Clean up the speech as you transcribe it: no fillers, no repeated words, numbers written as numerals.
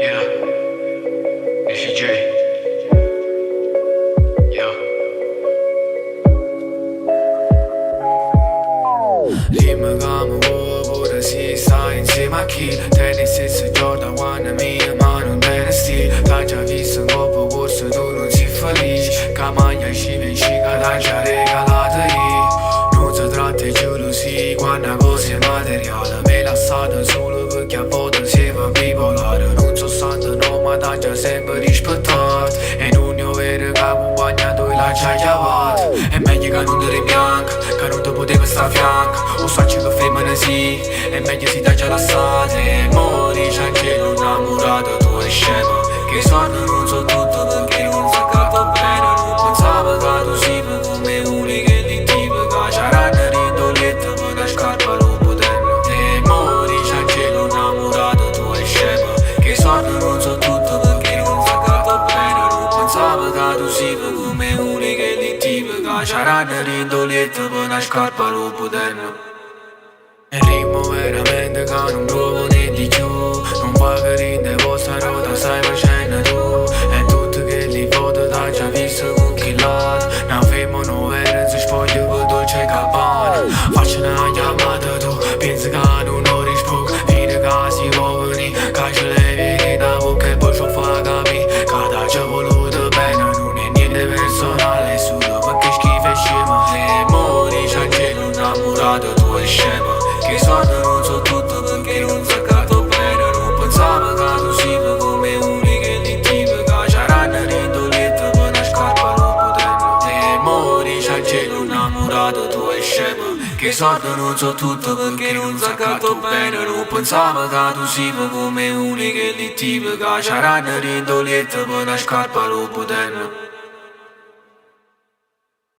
Yeah, it's your J. Yeah. Rimagam pure si sta insieme a chi tennis Jordan One mia ma non era stile. L'ha già visto dopo corso tu non si felice. Che maglia ci vinci che l'ha già regalata io. Non si tratta di gelosia quando cose materiali. Me l'ha stata solo perché a volte si fa bipolare. Non so santo no ma t'ha già sempre rispettato. E non è vero che accompagnato e l'ha già chiamato. È meglio che non ti rimpianca, che non ti poteva stare a fianco. O sacci che femmina sì, è meglio si t'ha già lasciato. E mori c'è cielo innamorato, tu è scema. Che sono non so tutto perché non si capito bene. Non pensavo che tu sei come unica e di tipo. Che c'erano rindolette per la scarpa non potendo. E mori c'è cielo innamorato, tu è scema. Che sono non so tutto perché non si capito bene. Non pensavo che tu sei come unica e di tipo. Che c'erano rindolette per la scarpa non potendo. E ritmo veramente che non provo né di giù. Non fa che rinde vostra rota stai facendo tu. E tutto che li foto t'ha già visto con chi l'ha. Non fermo non vero se spoglio con dolce campana. Faccio una chiamata tu, pensi che non ho risposto. Fine che si può venire, che ce le vieni da bocca e poi ci fa capire. Che t'ha già voluto bene, non è niente personale. Solo perché schifo e scema. E mori c'è cielo innamorato, tu è scema. Che sono non so tutto perché non si capito bene. Non pensavo che tu sei come unica e di tipo. Che c'erano rindolette per la scarpa non potendo. E mori c'è cielo innamorato, tu è scema. Che sono non so tutto perché non si capito bene. Non pensavo che tu sei come unica e di tipo. Che c'erano rindolette per la scarpa non potendo.